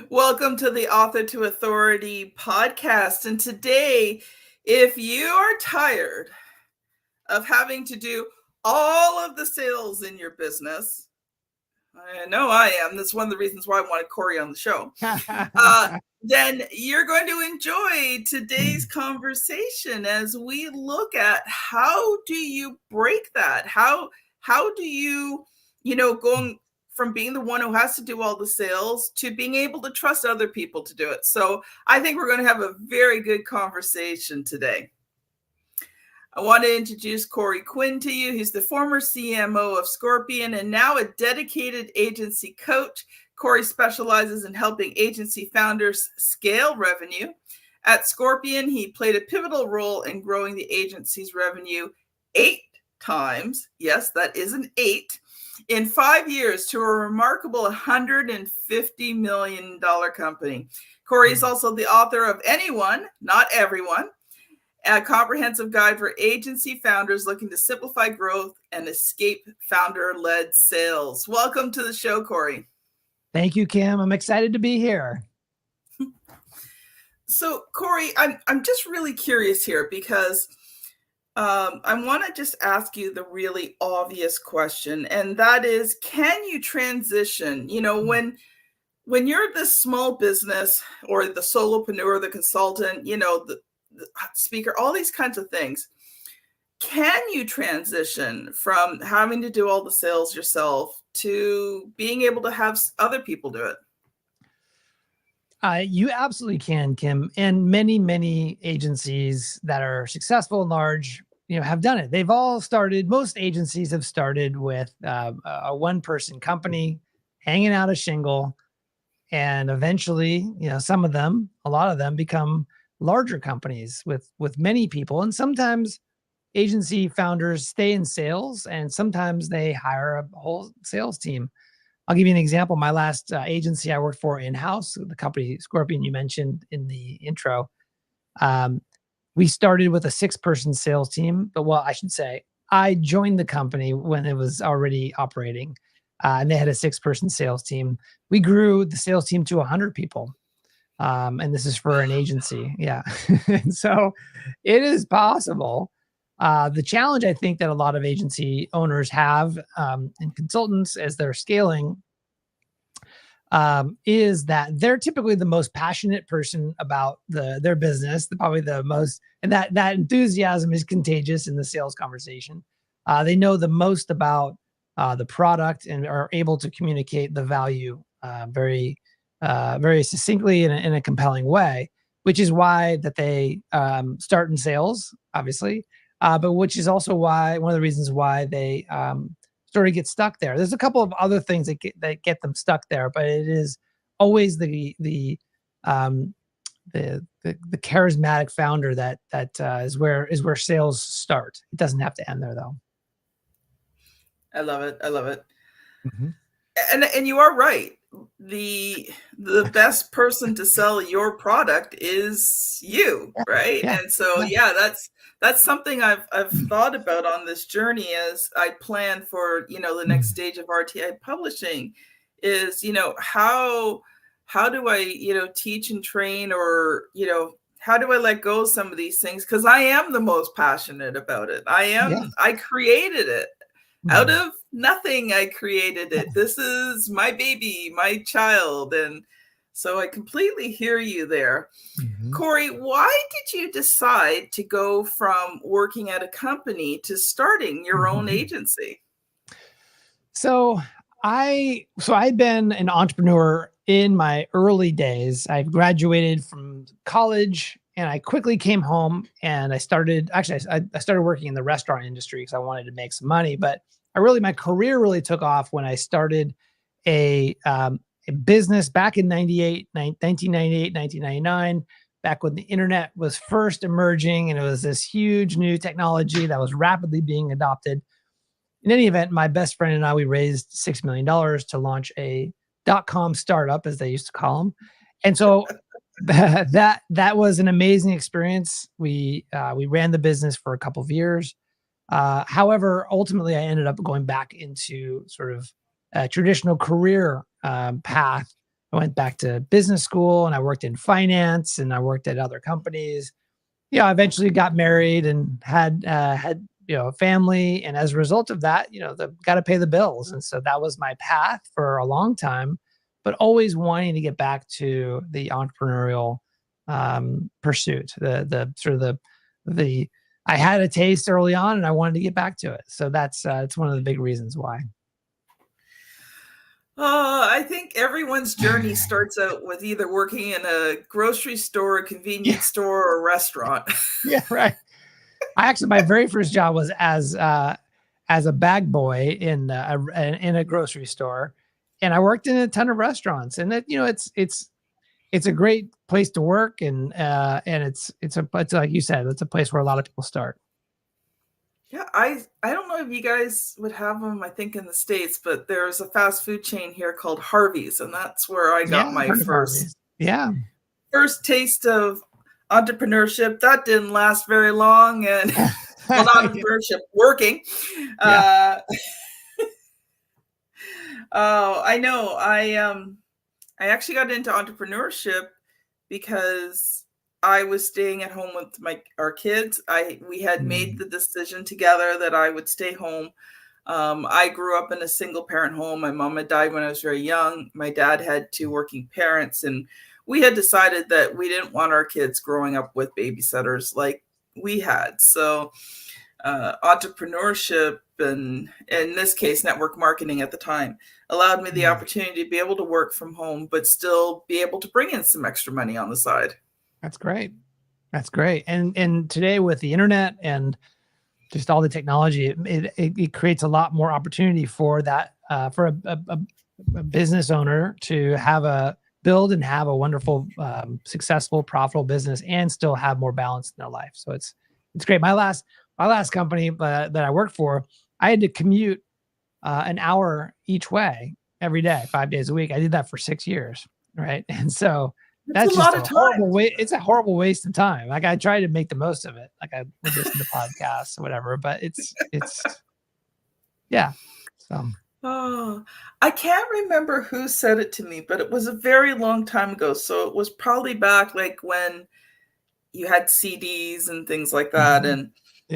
Welcome to the Author to Authority podcast. And today, if you are tired of having to do all of the sales in your business, I know I am. That's one of the reasons why I wanted Corey on the show. Then you're going to enjoy today's conversation as we look at how do you break that? How do you, going from being the one who has to do all the sales to being able to trust other people to do it. So I think we're going to have a very good conversation today. I want to introduce Corey Quinn to you. He's the former CMO of Scorpion and now a dedicated agency coach. Corey specializes in helping agency founders scale revenue. At Scorpion, he played a pivotal role in growing the agency's revenue 8 times. Yes, that is an 8. In 5 years to a remarkable $150 million company. Corey is also the author of Anyone, Not Everyone, a comprehensive guide for agency founders looking to simplify growth and escape founder-led sales. Welcome to the show, Corey. Thank you, Kim. I'm excited to be here. So, Corey, I'm just really curious here because I want to just ask you the really obvious question, and that is, can you transition? When you're the small business or the solopreneur, the consultant, the speaker, all these kinds of things, can you transition from having to do all the sales yourself to being able to have other people do it? You absolutely can, Kim. And many, many agencies that are successful and large, have done it. They've all started, most agencies have started with a one-person company hanging out a shingle. And eventually, some of them, a lot of them become larger companies with many people. And sometimes agency founders stay in sales and sometimes they hire a whole sales team. I'll give you an example. My last agency I worked for in-house, the company Scorpion you mentioned in the intro, we started with a 6-person sales team. But I should say, I joined the company when it was already operating, and they had a 6-person sales team. We grew the sales team to 100 people. And this is for an agency. Yeah. And so it is possible. The challenge I think that a lot of agency owners have and consultants as they're scaling is that they're typically the most passionate person about their business, probably the most, and that enthusiasm is contagious in the sales conversation. They know the most about the product and are able to communicate the value very succinctly in a compelling way, which is why that they start in sales, obviously, but which is also why one of the reasons why they sort of get stuck there. There's a couple of other things that get them stuck there, but it is always the charismatic founder that is where sales start. It doesn't have to end there though. I love it. Mm-hmm. And you are right. The best person to sell your product is you, right? Yeah. And so that's something I've thought about on this journey as I plan for the next stage of RTI publishing is how do I teach and train, or how do I let go of some of these things, because I am the most passionate about it. I created it. Out of nothing, I created it. This is my baby, my child. And so I completely hear you there. Mm-hmm. Corey, why did you decide to go from working at a company to starting your own agency? So I'd been an entrepreneur in my early days. I graduated from college and I quickly came home and I started working in the restaurant industry because I wanted to make some money. But my career really took off when I started a business back in 1998, 1999, back when the internet was first emerging and it was this huge new technology that was rapidly being adopted. In any event, my best friend and I, we raised $6 million to launch a .com startup, as they used to call them. And so that was an amazing experience. We ran the business for a couple of years. However, ultimately, I ended up going back into sort of a traditional career path I went back to business school and I worked in finance and I worked at other companies. I eventually got married and had a family. And as a result of that, got to pay the bills. And so that was my path for a long time, but always wanting to get back to the entrepreneurial pursuit, the sort of the I had a taste early on and I wanted to get back to it. So that's it's one of the big reasons why. I think everyone's journey starts out with either working in a grocery store, a convenience store, or a restaurant. Yeah, right. My very first job was as a bag boy in a grocery store, and I worked in a ton of restaurants. And it's a great place to work, and it's like you said, it's a place where a lot of people start. Yeah, I don't know if you guys would have them, I think in the States, but there's a fast food chain here called Harvey's, and that's where I got my first taste of entrepreneurship. That didn't last very long, and well, not entrepreneurship, working. Oh, I know. I actually got into entrepreneurship because I was staying at home with our kids. We had made the decision together that I would stay home. I grew up in a single parent home. My mom had died when I was very young. My dad had two working parents, and we had decided that we didn't want our kids growing up with babysitters like we had. So entrepreneurship, and in this case, network marketing at the time, allowed me the opportunity to be able to work from home, but still be able to bring in some extra money on the side. That's great. That's great. And today with the internet and just all the technology, it creates a lot more opportunity for that, for a business owner to build and have a wonderful, successful, profitable business and still have more balance in their life. So it's great. My last company that I worked for, I had to commute an hour each way every day, 5 days a week. I did that for 6 years. Right. And so that's just a horrible way. It's a horrible waste of time. Like I try to make the most of it. Like I would listen to podcasts or whatever, but it's yeah. So. Oh, I can't remember who said it to me, but it was a very long time ago. So it was probably back like when you had CDs and things like that. And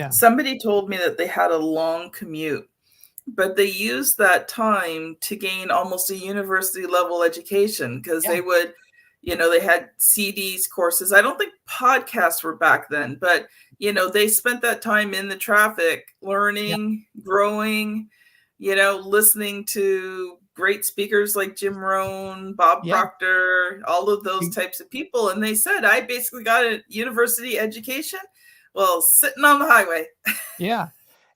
somebody told me that they had a long commute, but they used that time to gain almost a university level education because they would, they had CDs, courses. I don't think podcasts were back then, but, they spent that time in the traffic, learning, growing, listening to great speakers like Jim Rohn, Bob Proctor, all of those types of people. And they said, I basically got a university education while sitting on the highway. Yeah.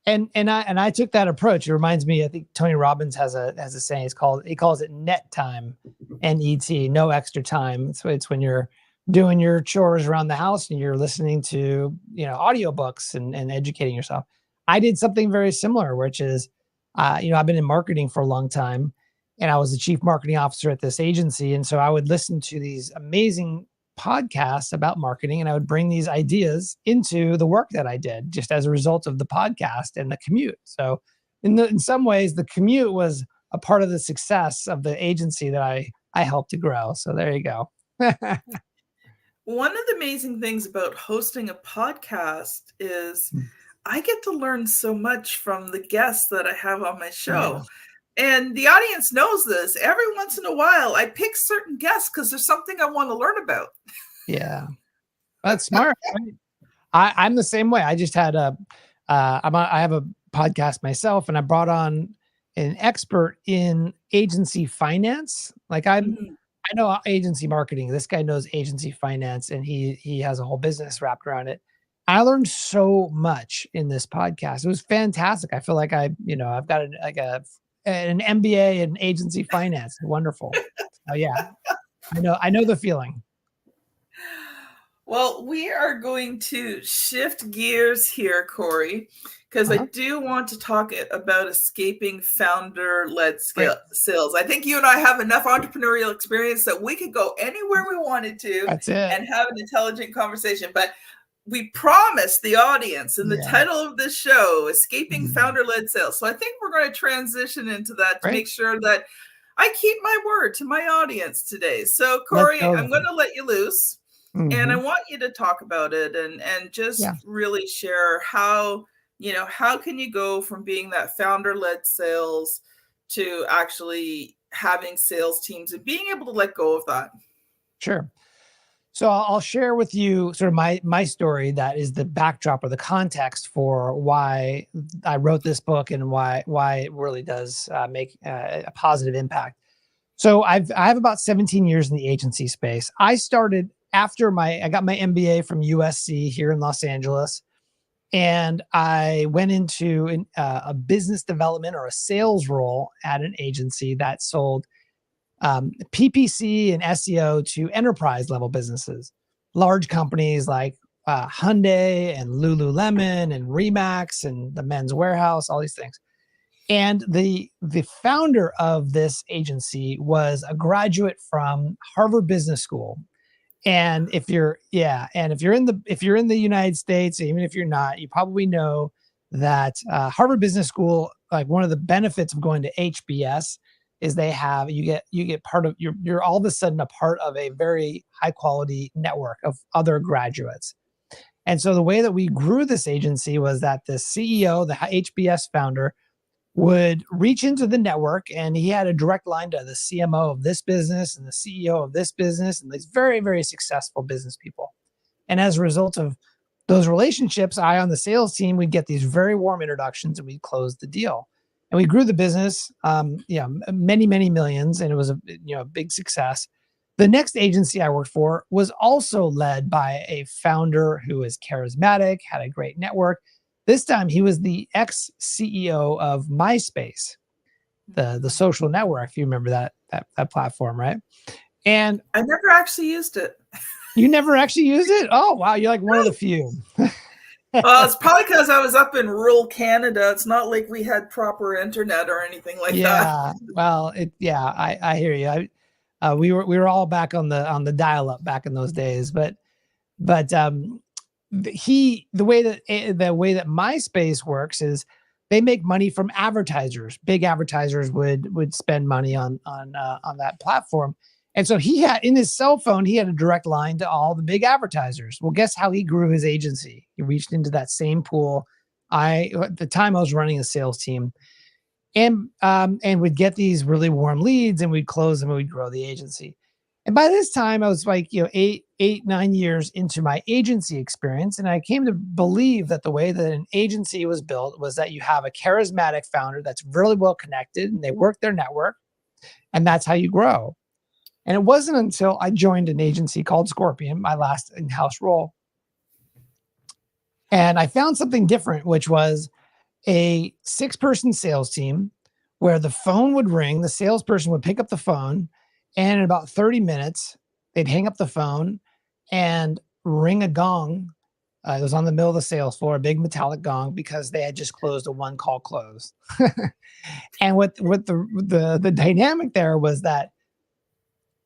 And I took that approach. It reminds me, I think Tony Robbins has a saying. He calls it net time, NET, no extra time. So it's when you're doing your chores around the house and you're listening to audiobooks and educating yourself. I did something very similar, which is I've been in marketing for a long time, and I was the chief marketing officer at this agency, and so I would listen to these amazing podcasts about marketing, and I would bring these ideas into the work that I did just as a result of the podcast and the commute. So in some ways, the commute was a part of the success of the agency that I helped to grow. So there you go. One of the amazing things about hosting a podcast is I get to learn so much from the guests that I have on my show. And the audience knows this. Every once in a while, I pick certain guests because there's something I want to learn about. Yeah, that's smart. I'm the same way. I just had I have a podcast myself, and I brought on an expert in agency finance. Like I know agency marketing. This guy knows agency finance, and he has a whole business wrapped around it. I learned so much in this podcast. It was fantastic. I feel like I've got an MBA in agency finance. Wonderful. Oh yeah, I know the feeling. Well, we are going to shift gears here, Corey, because I do want to talk about escaping founder-led sales. I think you and I have enough entrepreneurial experience that we could go anywhere we wanted to and have an intelligent conversation. But we promised the audience in the title of this show, Escaping Founder-Led Sales. So I think we're going to transition into that to make sure that I keep my word to my audience today. So Let's Corey, go. I'm going to let you loose, and I Mhm. want you to talk about it and Yeah, just really share how, how can you go from being that founder-led sales to actually having sales teams and being able to let go of that. sure. So I'll share with you sort of my story that is the backdrop or the context for why I wrote this book and why it really does make a positive impact. So I have about 17 years in the agency space. I started after I got my MBA from USC here in Los Angeles, and I went into a business development or a sales role at an agency that sold PPC and SEO to enterprise level businesses, large companies like Hyundai and Lululemon and Remax and the Men's Warehouse, all these things. And the founder of this agency was a graduate from Harvard Business School. And if you're in the United States, even if you're not, you probably know that Harvard Business School, like one of the benefits of going to HBS is you get part of you're all of a sudden a part of a very high quality network of other graduates. And so the way that we grew this agency was that the CEO, the HBS founder, would reach into the network, and he had a direct line to the CMO of this business and the CEO of this business and these very, very successful business people. And as a result of those relationships, I on the sales team, we'd get these very warm introductions and we'd close the deal. And we grew the business, many, many millions, and it was a big success. The next agency I worked for was also led by a founder who was charismatic, had a great network. This time he was the ex CEO of MySpace, the social network. If you remember that platform, right? And I never actually used it. you never actually used it? Oh wow, you're like one of the few. Well, it's probably because I was up in rural Canada. It's not like we had proper internet or anything like that. Yeah, well, I hear you. We were all back on the dial up back in those days, but the way that MySpace works is they make money from advertisers. Big advertisers would spend money on that platform. And so he had in his cell phone, he had a direct line to all the big advertisers. Well, guess how he grew his agency? He reached into that same pool. At the time I was running a sales team, and we'd get these really warm leads and we'd close them and we'd grow the agency. And by this time I was like, 9 years into my agency experience. And I came to believe that the way that an agency was built was that you have a charismatic founder that's really well connected and they work their network, and that's how you grow. And it wasn't until I joined an agency called Scorpion, my last in-house role, and I found something different, which was a 6-person sales team where the phone would ring, the salesperson would pick up the phone, and in about 30 minutes, they'd hang up the phone and ring a gong. It was on the middle of the sales floor, a big metallic gong, because they had just closed a one call close. And what the dynamic there was that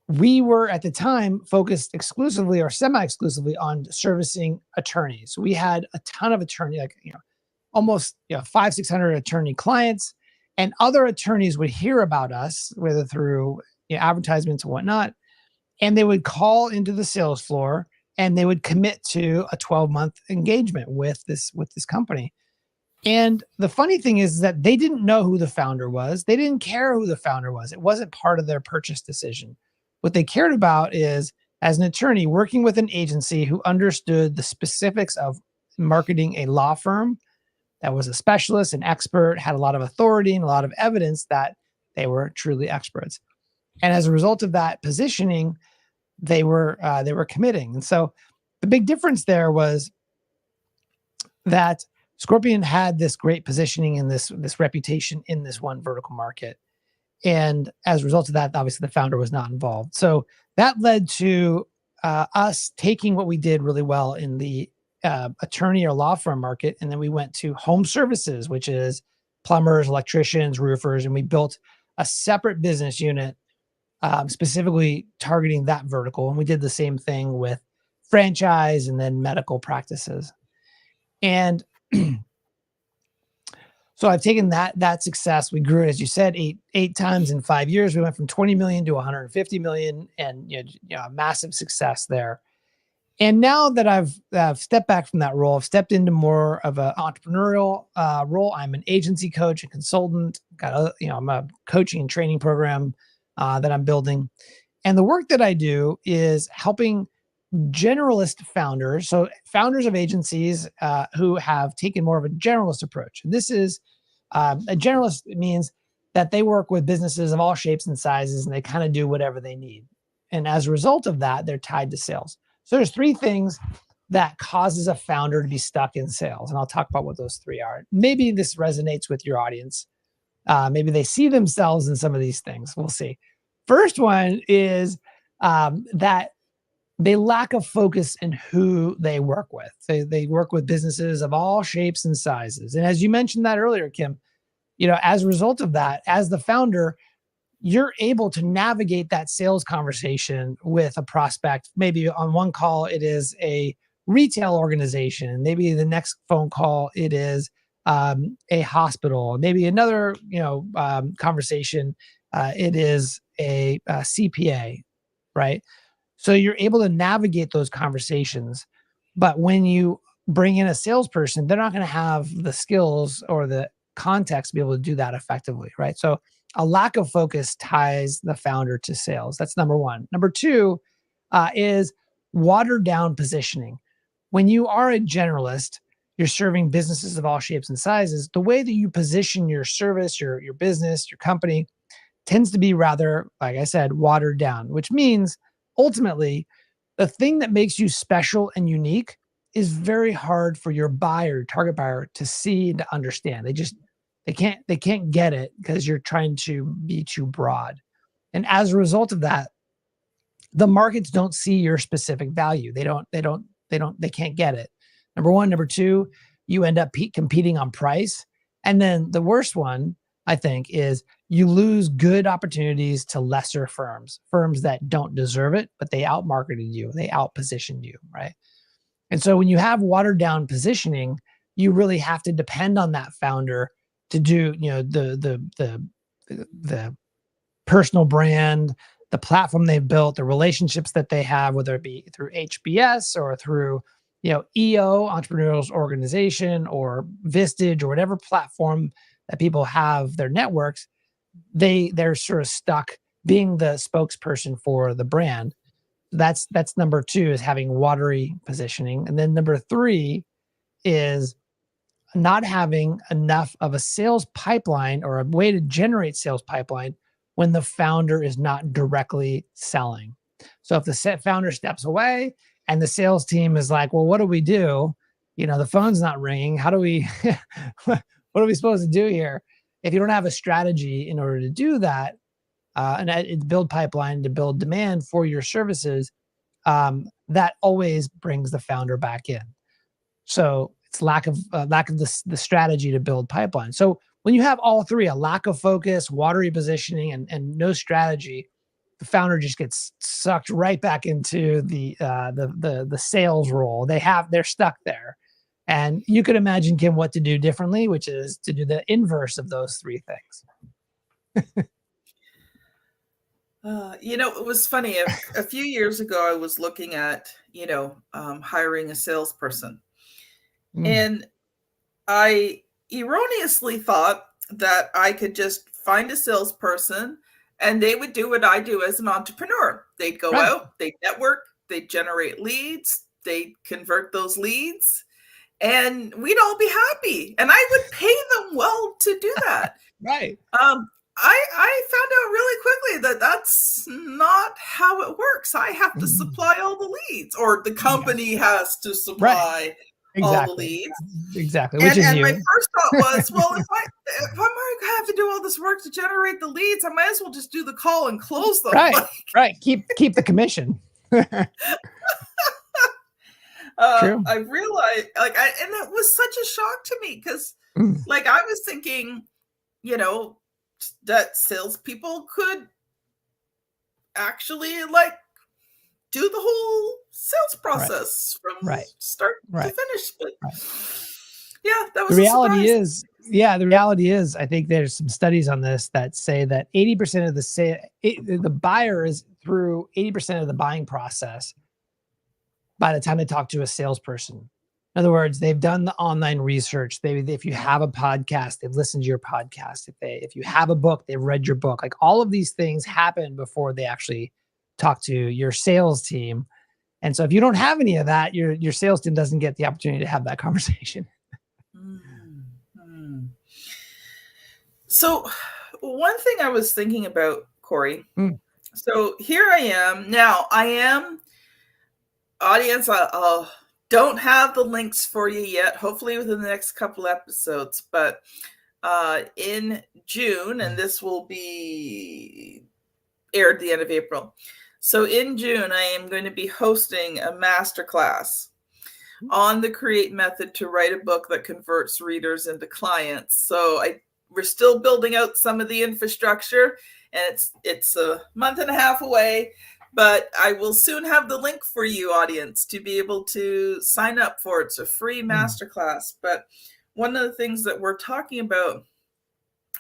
we were at the time focused exclusively or semi-exclusively on servicing attorneys. We had a ton of attorney, almost 500-600 attorney clients, and other attorneys would hear about us, whether through advertisements and whatnot, and they would call into the sales floor and they would commit to a 12-month engagement with this company. And the funny thing is that they didn't know who the founder was. They didn't care who the founder was. It wasn't part of their purchase decision. What they cared about is, as an attorney working with an agency who understood the specifics of marketing a law firm, that was a specialist, an expert, had a lot of authority and a lot of evidence that they were truly experts. And as a result of that positioning, they were committing. And so the big difference there was that Scorpion had this great positioning and this reputation in this one vertical market. And as a result of that, obviously the founder was not involved. So that led to us taking what we did really well in the attorney or law firm market. And then we went to home services, which is plumbers, electricians, roofers. And we built a separate business unit specifically targeting that vertical. And we did the same thing with franchise and then medical practices. And So I've taken that success. We grew it, as you said, eight times in 5 years. We went from 20 million to 150 million, and a massive success there. And now that I've stepped back from that role, I've stepped into more of an entrepreneurial role. I'm an agency coach and consultant. I'm a coaching and training program that I'm building, and the work that I do is helping generalist founders, so founders of agencies who have taken more of a generalist approach. And this is a generalist means that they work with businesses of all shapes and sizes, and they kind of do whatever they need. And as a result of that, they're tied to sales. So there's three things that causes a founder to be stuck in sales. And I'll talk about what those three are. Maybe this resonates with your audience. Maybe they see themselves in some of these things. We'll see. First one is that they lack a focus in who they work with. They work with businesses of all shapes and sizes. And as you mentioned that earlier, Kim, as a result of that, as the founder, you're able to navigate that sales conversation with a prospect. Maybe on one call, it is a retail organization. Maybe the next phone call, it is a hospital. Maybe another, conversation, it is a CPA, right? So you're able to navigate those conversations. But when you bring in a salesperson, they're not going to have the skills or the context to be able to do that effectively, right? So a lack of focus ties the founder to sales. That's number one. Number two is watered down positioning. When you are a generalist, you're serving businesses of all shapes and sizes. The way that you position your service, your business, your company tends to be rather, like I said, watered down, which means ultimately the thing that makes you special and unique is very hard for your buyer, target buyer, to see and to understand. They can't get it because you're trying to be too broad. And as a result of that, the markets don't see your specific value. They can't get it. Number one. Number two, you end up competing on price. And then the worst one, I think, is you lose good opportunities to lesser firms that don't deserve it, but they outmarketed you, they outpositioned you, right? And so when you have watered down positioning, you really have to depend on that founder to do, the personal brand, the platform they've built, the relationships that they have, whether it be through HBS or through, EO, Entrepreneurial Organization, or Vistage, or whatever platform that people have their networks. They're sort of stuck being the spokesperson for the brand. That's number two, is having watery positioning. And then number three is not having enough of a sales pipeline or a way to generate sales pipeline when the founder is not directly selling. So if the founder steps away and the sales team is like, well, what do we do? The phone's not ringing. How do we, what are we supposed to do here? If you don't have a strategy in order to do that, and build pipeline, to build demand for your services, that always brings the founder back in. So it's lack of the strategy to build pipeline. So when you have all three, a lack of focus, watery positioning, and no strategy, the founder just gets sucked right back into the sales role. They're stuck there. And you could imagine, Kim, what to do differently, which is to do the inverse of those three things. It was funny. A few years ago, I was looking at, hiring a salesperson. And I erroneously thought that I could just find a salesperson and they would do what I do as an entrepreneur. They'd go out, they'd network, they'd generate leads, they'd convert those leads, and we'd all be happy. And I would pay them well to do that. Right. I found out really quickly that that's not how it works. I have to supply all the leads, or the company has to supply all the leads. Exactly. And my first thought was, well, if I'm going to have to do all this work to generate the leads, I might as well just do the call and close them. Right. Keep the commission. True. I realized, and it was such a shock to me because, I was thinking, that salespeople could actually do the whole sales process from start to finish. But yeah, that was the reality is, Yeah, the reality is, I think there's some studies on this that say that 80% of the buyer is through 80% of the buying process by the time they talk to a salesperson. In other words, they've done the online research. If you have a podcast, they've listened to your podcast. If you have a book, they've read your book. Like, all of these things happen before they actually talk to your sales team. And so if you don't have any of that, your sales team doesn't get the opportunity to have that conversation. Mm-hmm. So one thing I was thinking about, Corey, so here I am. Now I am, audience, I don't have the links for you yet, hopefully within the next couple episodes, but in June, and this will be aired the end of April. So in June, I am going to be hosting a masterclass on the Create method to write a book that converts readers into clients. So we're still building out some of the infrastructure, and it's a month and a half away, but I will soon have the link for you, audience, to be able to sign up for it. It's a free masterclass. But one of the things that we're talking about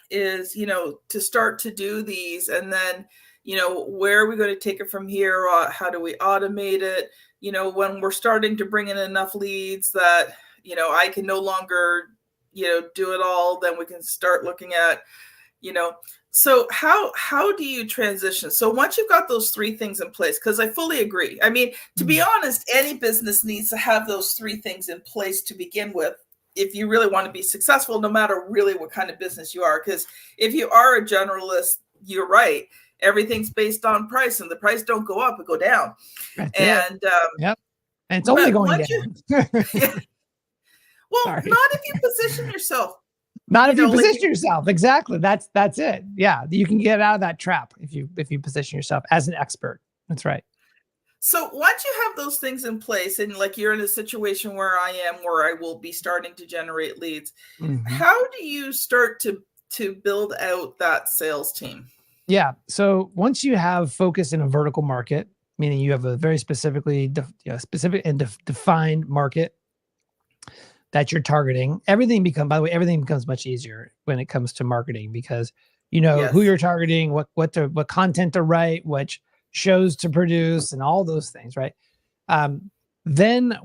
is, to start to do these, and then, where are we going to take it from here? How do we automate it? When we're starting to bring in enough leads that, I can no longer, do it all, then we can start looking at, so how do you transition? So once you've got those three things in place, because I fully agree. I mean, to be honest, any business needs to have those three things in place to begin with, if you really want to be successful, no matter really what kind of business you are. Because if you are a generalist, you're right. Everything's based on price, and the price don't go up, it go down. And yep. And it's only going down. Well, not if you position yourself. Not if you position yourself. Exactly. That's it. Yeah. You can get out of that trap if you position yourself as an expert. That's right. So once you have those things in place, and like you're in a situation where I am, where I will be starting to generate leads, how do you start to build out that sales team? Yeah. So once you have focus in a vertical market, meaning you have a very specific and defined market that you're targeting, everything becomes much easier when it comes to marketing, because who you're targeting, what content to write, which shows to produce, and all those things, right? Then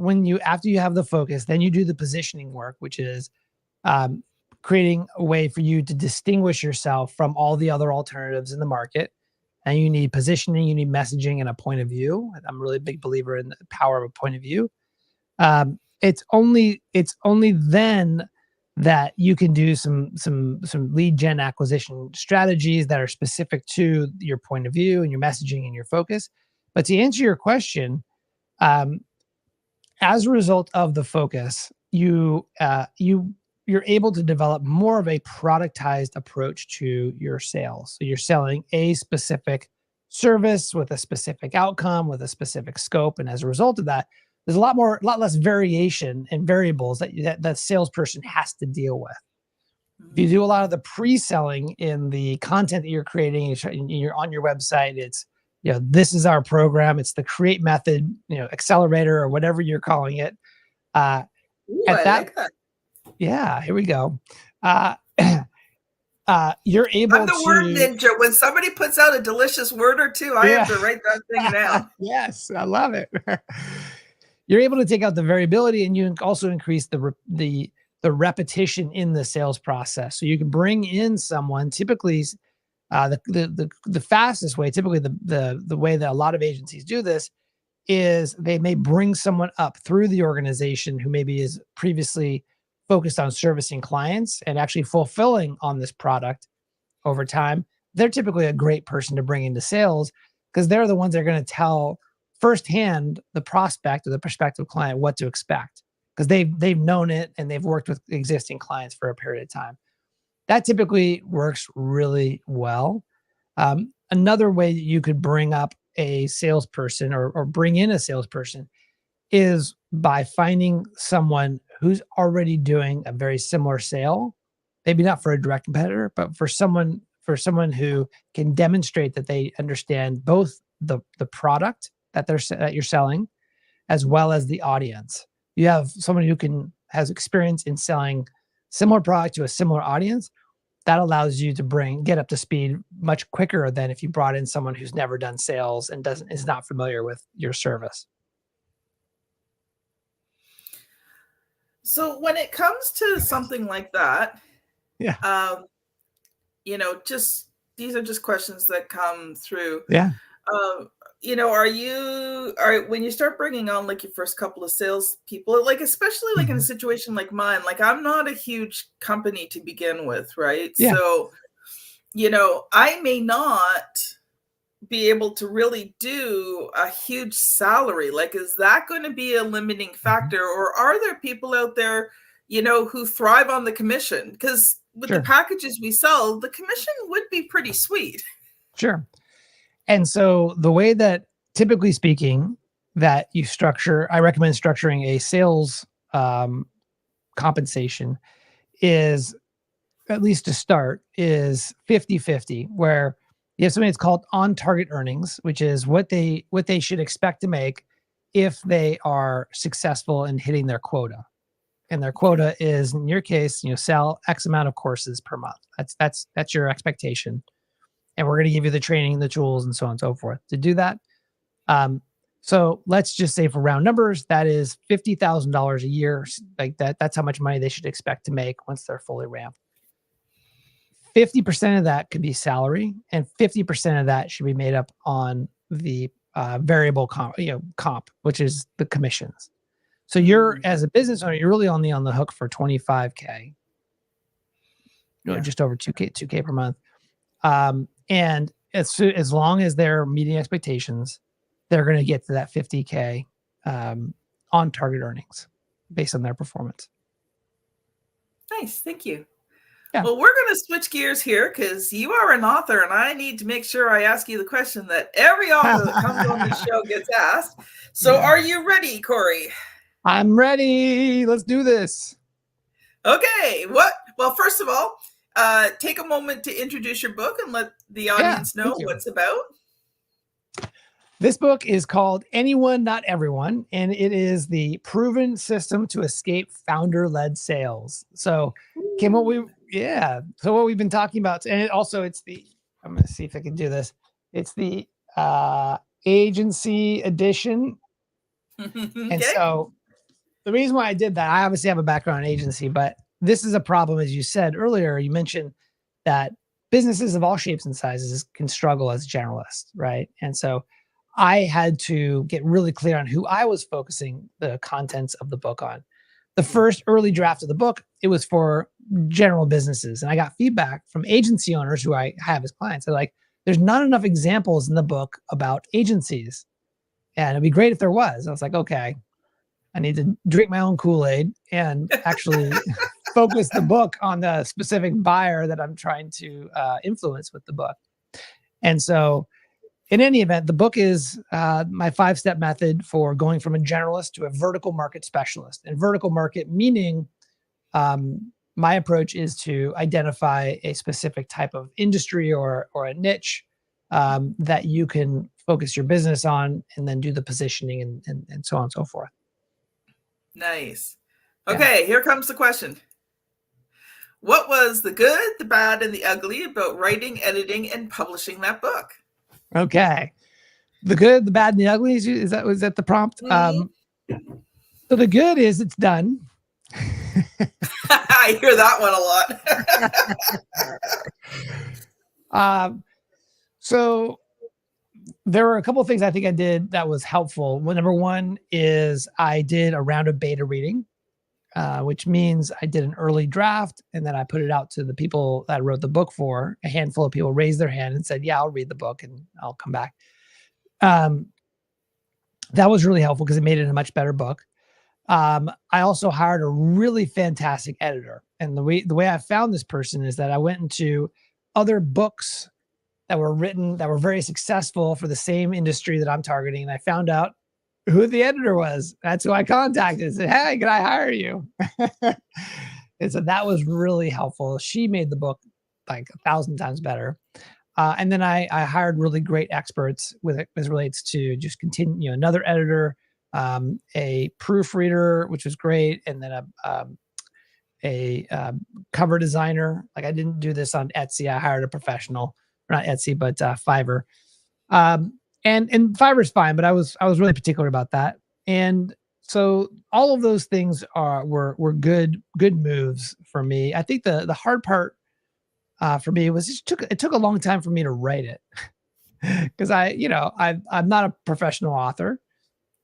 after you have the focus, then you do the positioning work, which is creating a way for you to distinguish yourself from all the other alternatives in the market. And you need positioning, you need messaging, and a point of view. I'm a really big believer in the power of a point of view. It's only then that you can do some lead gen acquisition strategies that are specific to your point of view and your messaging and your focus. But to answer your question, as a result of the focus, you're able to develop more of a productized approach to your sales. So you're selling a specific service with a specific outcome, with a specific scope, and as a result of that, there's a lot less variation and variables that salesperson has to deal with. If you do a lot of the pre-selling in the content that you're creating, you're on your website, it's, this is our program, it's the Create method, accelerator, or whatever you're calling it. Ooh, I like that. Yeah, here we go. You're able to. I'm the word ninja. When somebody puts out a delicious word or two, I have to write that thing down. Yes, I love it. You're able to take out the variability, and you also increase the repetition in the sales process. So you can bring in someone, typically the fastest way, typically the way that a lot of agencies do this, is they may bring someone up through the organization who maybe is previously focused on servicing clients and actually fulfilling on this product over time. They're typically a great person to bring into sales, because they're the ones that are going to tell firsthand the prospect or the prospective client what to expect, because they've known it and they've worked with existing clients for a period of time. That typically works really well. Another way that you could bring up a salesperson or bring in a salesperson is by finding someone who's already doing a very similar sale, maybe not for a direct competitor, but for someone who can demonstrate that they understand both the product that you're selling, as well as the audience. You have someone who has experience in selling similar product to a similar audience, that allows you to get up to speed much quicker than if you brought in someone who's never done sales and is not familiar with your service. So when it comes to something like that, yeah, just these are just questions that come through. Yeah. When you start bringing on like your first couple of sales people, like especially like in a situation like mine, like I'm not a huge company to begin with, right? Yeah. So, I may not be able to really do a huge salary. Like, is that going to be a limiting factor, or are there people out there, who thrive on the commission? Because with the packages we sell, the commission would be pretty sweet. Sure. And so the way that, typically speaking, that you structure, I recommend structuring a sales compensation is, at least to start, is 50-50, where you have something that's called on target earnings, which is what they should expect to make if they are successful in hitting their quota. And their quota is, in your case, sell X amount of courses per month. That's your expectation. And we're going to give you the training, the tools, and so on and so forth to do that. So let's just say, for round numbers, that is $50,000 a year. Like that. That's how much money they should expect to make once they're fully ramped. 50% of that could be salary, and 50% of that should be made up on the variable comp, which is the commissions. So you're, as a business owner, you're really only on the hook for $25K, just over $2K per month. And as long as they're meeting expectations, they're going to get to that $50K on target earnings based on their performance. Nice. Thank you. Yeah. Well, we're going to switch gears here because you are an author, and I need to make sure I ask you the question that every author that comes on the show gets asked. So Are you ready, Corey? I'm ready. Let's do this. Okay. Well, first of all, take a moment to introduce your book and let the audience know what it's about. This book is called Anyone, Not Everyone, and it is the proven system to escape founder-led sales. So, Kim, what we've been talking about, and I'm going to see if I can do this. It's the agency edition. And so the reason why I did that, I obviously have a background in agency, but this is a problem, as you said earlier. You mentioned that businesses of all shapes and sizes can struggle as generalists, right? And so I had to get really clear on who I was focusing the contents of the book on. The first early draft of the book, it was for general businesses. And I got feedback from agency owners who I have as clients. They're like, there's not enough examples in the book about agencies. And it'd be great if there was. I was like, okay, I need to drink my own Kool-Aid and actually focus the book on the specific buyer that I'm trying to influence with the book. And so, in any event, the book is my 5-step method for going from a generalist to a vertical market specialist. And vertical market meaning my approach is to identify a specific type of industry or a niche that you can focus your business on, and then do the positioning and so on and so forth. Nice. Okay, Here comes the question. What was the good, the bad, and the ugly about writing, editing, and publishing that book? Okay. The good, the bad, and the ugly, was that the prompt? So the good is it's done. I hear that one a lot. So there were a couple of things I think I did that was helpful. Well, number one is I did a round of beta reading, which means I did an early draft, and then I put it out to the people that I wrote the book for. A handful of people raised their hand and said, yeah, I'll read the book and I'll come back. That was really helpful because it made it a much better book. I also hired a really fantastic editor. And the way I found this person is that I went into other books that were written that were very successful for the same industry that I'm targeting. And I found out who the editor was. That's who I contacted and said, hey, can I hire you? And so that was really helpful. She made the book like 1,000 times better. And then I hired really great experts with it as relates to just continue, another editor, a proofreader, which was great. And then a cover designer. Like I didn't do this on Etsy. I hired a professional, not Etsy, but Fiverr. And Fiverr's fine, but I was really particular about that. And so all of those things were good moves for me. I think the hard part for me was it took a long time for me to write it because I'm not a professional author,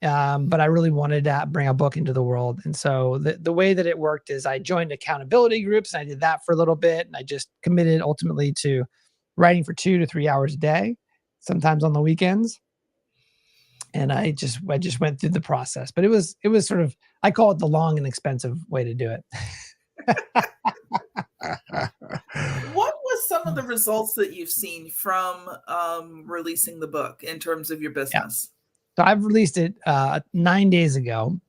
but I really wanted to bring a book into the world. And so the way that it worked is I joined accountability groups and I did that for a little bit, and I just committed ultimately to writing for 2 to 3 hours a day, sometimes on the weekends. And I just went through the process, but it was sort of, I call it the long and expensive way to do it. What was some of the results that you've seen from releasing the book in terms of your business? So I've released it 9 days ago.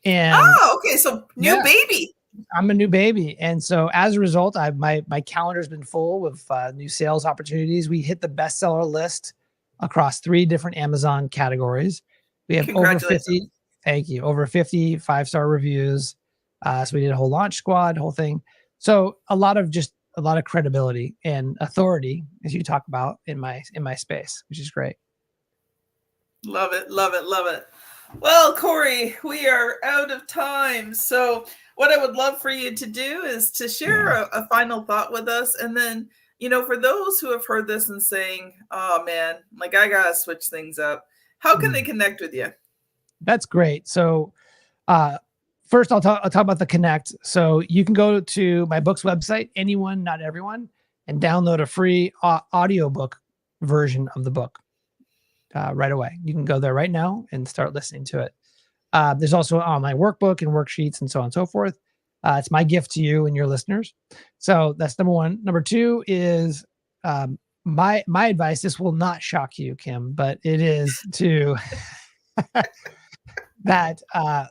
And okay. So new baby. I'm a new baby. And so as a result, my calendar's been full with new sales opportunities. We hit the bestseller list across 3 different Amazon categories. We have over 50. Thank you. Over 50 5-star reviews. So we did a whole launch squad, whole thing. So a lot of credibility and authority, as you talk about in my space, which is great. Love it. Love it. Love it. Well, Corey, we are out of time. So what I would love for you to do is to share a final thought with us. And then, for those who have heard this and saying, oh man, like I got to switch things up. How can they connect with you? That's great. So, first I'll talk about the connect. So you can go to my book's website, Anyone, Not Everyone, and download a free audiobook version of the book right away. You can go there right now and start listening to it. There's also an online workbook and worksheets and so on and so forth. It's my gift to you and your listeners. So that's number one. Number two is my advice. This will not shock you, Kim, but it is to that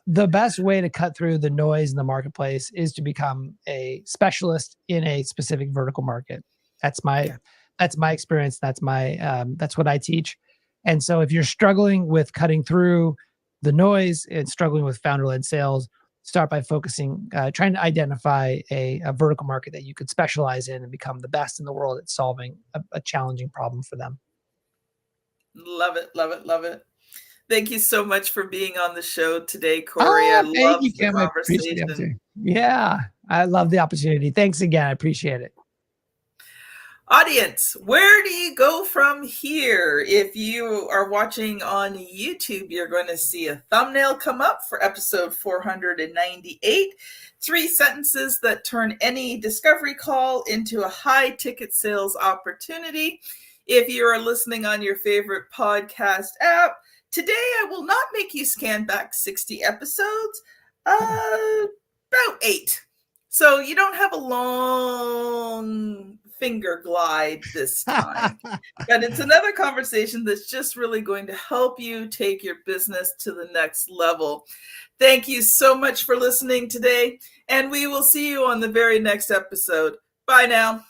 the best way to cut through the noise in the marketplace is to become a specialist in a specific vertical market. That's my experience. That's what I teach. And so if you're struggling with cutting through the noise and struggling with founder-led sales, start by focusing, trying to identify a vertical market that you could specialize in and become the best in the world at solving a challenging problem for them. Love it. Love it. Love it. Thank you so much for being on the show today, Corey. I love the conversation. Yeah, I love the opportunity. Thanks again. I appreciate it. Audience, where do you go from here? If you are watching on YouTube, you're going to see a thumbnail come up for episode 498, 3 sentences that turn any discovery call into a high ticket sales opportunity. If you are listening on your favorite podcast app, today I will not make you scan back 60 episodes, about 8. So you don't have a long finger glide this time. But it's another conversation that's just really going to help you take your business to the next level. Thank you so much for listening today, and we will see you on the very next episode. Bye now.